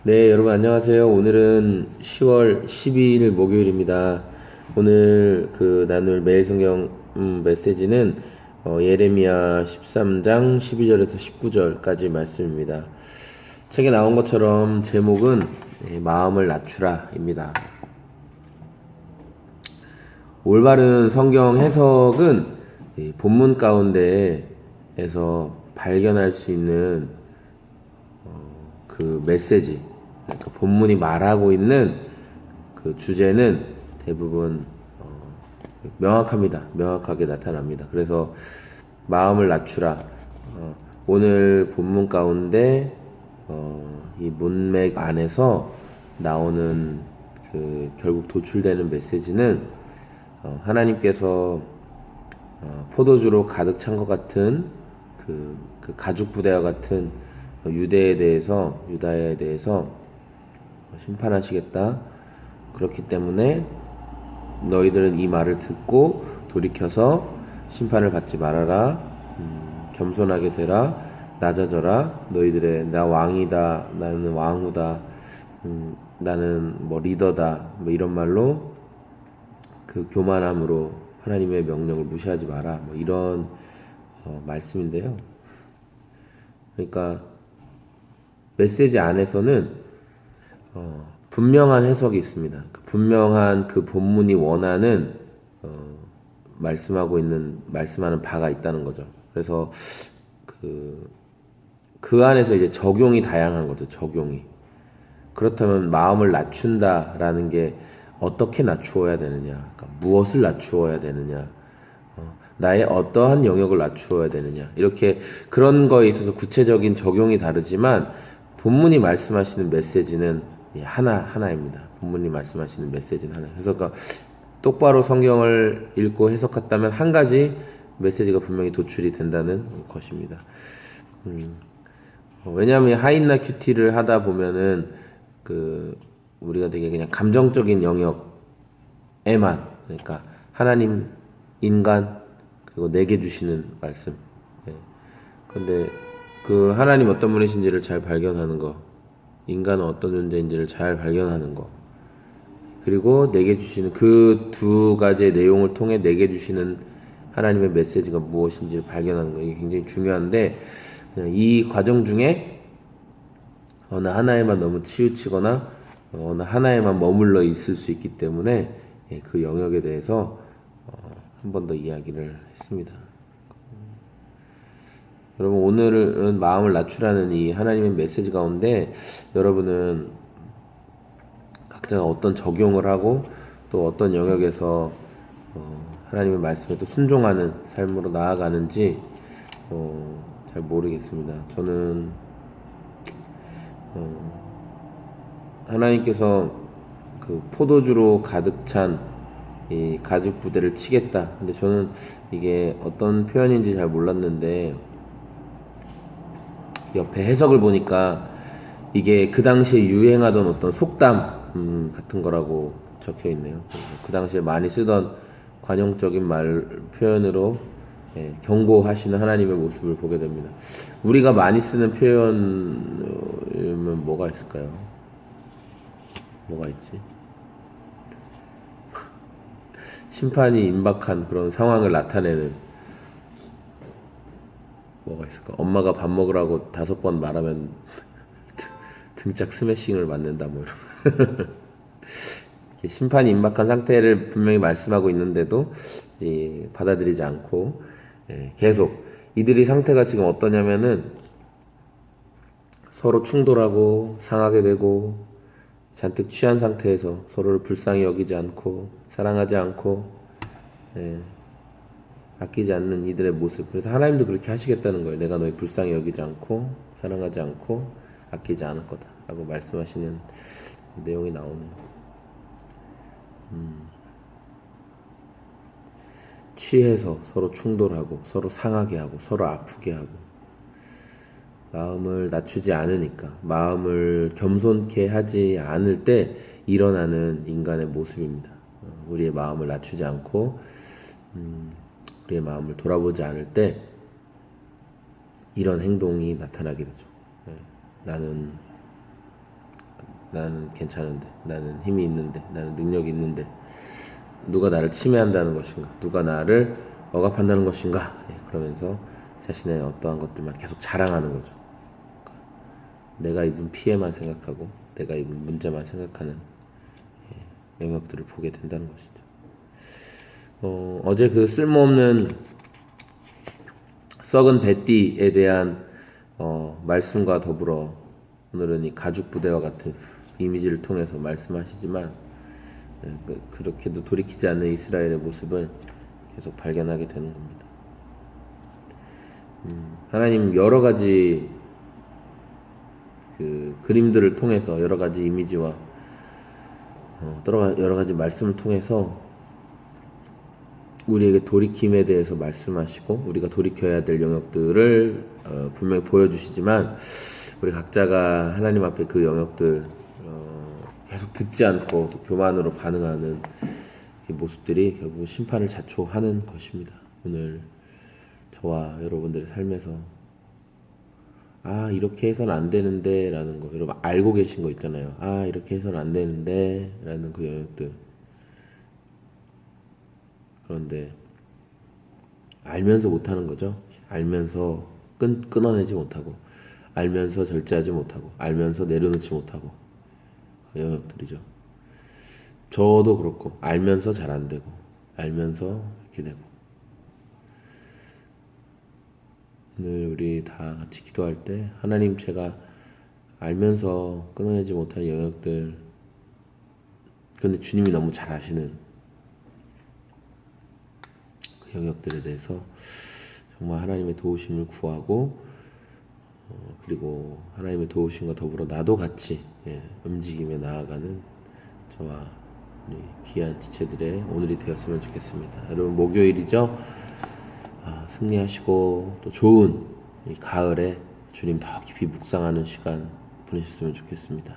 네, 여러분 안녕하세요. 오늘은 10월 12일 목요일입니다. 오늘 나눌 매일 성경 메시지는 예레미야 13장 12절에서 19절까지 말씀입니다. 책에 나온 것처럼 제목은 마음을 낮추라입니다. 올바른 성경 해석은 본문 가운데에서 발견할 수 있는 그 메시지, 그러니까 본문이 말하고 있는 그 주제는 대부분 명확합니다. 명확하게 나타납니다. 그래서 마음을 낮추라. 오늘 본문 가운데 이 문맥 안에서 나오는 결국 도출되는 메시지는 하나님께서 포도주로 가득 찬 것 같은 그 가죽 부대와 같은 유다에 대해서 심판하시겠다. 그렇기 때문에 너희들은 이 말을 듣고 돌이켜서 심판을 받지 말아라. 겸손하게 되라. 낮아져라. 너희들의 나 왕이다. 나는 왕후다. 나는 뭐 리더다. 뭐 이런 말로 그 교만함으로 하나님의 명령을 무시하지 마라. 뭐 이런 말씀인데요. 그러니까 메시지 안에서는 분명한 해석이 있습니다. 분명한 그 본문이 원하는 말씀하는 바가 있다는 거죠. 그래서 그 안에서 이제 적용이 다양한 거죠. 적용이. 그렇다면 마음을 낮춘다라는 게 어떻게 낮추어야 되느냐, 그러니까 무엇을 낮추어야 되느냐, 나의 어떠한 영역을 낮추어야 되느냐, 이렇게 그런 거에 있어서 구체적인 적용이 다르지만 본문이 말씀하시는 메시지는 하나입니다. 본문이 말씀하시는 메시지는 하나. 그래서 똑바로 성경을 읽고 해석했다면 한 가지 메시지가 분명히 도출이 된다는 것입니다. 왜냐하면 하이나 큐티를 하다 보면은 우리가 되게 그냥 감정적인 영역에만, 그러니까 하나님, 인간, 그리고 내게 주시는 말씀. 근데 그 하나님 어떤 분이신지를 잘 발견하는 거, 인간은 어떤 존재인지를 잘 발견하는 거, 그리고 내게 주시는 그 두 가지의 내용을 통해 내게 주시는 하나님의 메시지가 무엇인지를 발견하는 거, 이게 굉장히 중요한데, 이 과정 중에 어느 하나에만 너무 치우치거나 어느 하나에만 머물러 있을 수 있기 때문에 그 영역에 대해서 한 번 더 이야기를 했습니다. 여러분, 오늘은 마음을 낮추라는 이 하나님의 메시지 가운데 여러분은 각자가 어떤 적용을 하고 또 어떤 영역에서 하나님의 말씀에 또 순종하는 삶으로 나아가는지 잘 모르겠습니다. 저는 하나님께서 그 포도주로 가득 찬 이 가죽 부대를 치겠다. 근데 저는 이게 어떤 표현인지 잘 몰랐는데 옆에 해석을 보니까 이게 그 당시에 유행하던 어떤 속담 같은 거라고 적혀 있네요. 그 당시에 많이 쓰던 관용적인 말 표현으로 경고하시는 하나님의 모습을 보게 됩니다. 우리가 많이 쓰는 표현은 뭐가 있을까요? 뭐가 있지? 심판이 임박한 그런 상황을 나타내는 뭐가 있을까? 엄마가 밥 먹으라고 5번 말하면 등짝 스매싱을 맞는다, 뭐 이런. 심판이 임박한 상태를 분명히 말씀하고 있는데도 받아들이지 않고 계속 이들이 상태가 지금 어떠냐면은 서로 충돌하고 상하게 되고 잔뜩 취한 상태에서 서로를 불쌍히 여기지 않고 사랑하지 않고 아끼지 않는 이들의 모습. 그래서 하나님도 그렇게 하시겠다는 거예요. 내가 너희 불쌍히 여기지 않고 사랑하지 않고 아끼지 않을 거다 라고 말씀하시는 내용이 나오네요. 취해서 서로 충돌하고 서로 상하게 하고 서로 아프게 하고 마음을 낮추지 않으니까, 마음을 겸손케 하지 않을 때 일어나는 인간의 모습입니다. 우리의 마음을 낮추지 않고 우리의 마음을 돌아보지 않을 때 이런 행동이 나타나게 되죠. 나는 나는 괜찮은데, 나는 힘이 있는데, 나는 능력이 있는데, 누가 나를 침해한다는 것인가, 누가 나를 억압한다는 것인가, 예, 그러면서 자신의 어떠한 것들만 계속 자랑하는 거죠. 내가 입은 피해만 생각하고 내가 입은 문제만 생각하는 영역들을 보게 된다는 것이죠. 어제 그 쓸모없는 썩은 배띠에 대한 말씀과 더불어 오늘은 이 가죽 부대와 같은 이미지를 통해서 말씀하시지만 그렇게도 돌이키지 않는 이스라엘의 모습을 계속 발견하게 되는 겁니다. 하나님 여러 가지 그 그림들을 통해서 여러 가지 이미지와 여러 가지 말씀을 통해서 우리에게 돌이킴에 대해서 말씀하시고 우리가 돌이켜야 될 영역들을 분명히 보여주시지만 우리 각자가 하나님 앞에 그 영역들 계속 듣지 않고 또 교만으로 반응하는 이 모습들이 결국 심판을 자초하는 것입니다. 오늘 저와 여러분들의 삶에서 이렇게 해서는 안 되는데 라는 거, 여러분 알고 계신 거 있잖아요. 이렇게 해서는 안 되는데 라는 그 영역들. 그런데 알면서 못하는 거죠. 알면서 끊어내지 못하고, 알면서 절제하지 못하고, 알면서 내려놓지 못하고, 그 영역들이죠. 저도 그렇고 알면서 잘 안 되고, 알면서 이렇게 되고. 오늘 우리 다 같이 기도할 때 하나님, 제가 알면서 끊어내지 못하는 영역들, 근데 주님이 너무 잘 아시는 그 영역들에 대해서 정말 하나님의 도우심을 구하고, 그리고 하나님의 도우심과 더불어 나도 같이 움직임에 나아가는 저와 우리 귀한 지체들의 오늘이 되었으면 좋겠습니다. 여러분 목요일이죠. 승리하시고 또 좋은 이 가을에 주님 더 깊이 묵상하는 시간 보내셨으면 좋겠습니다.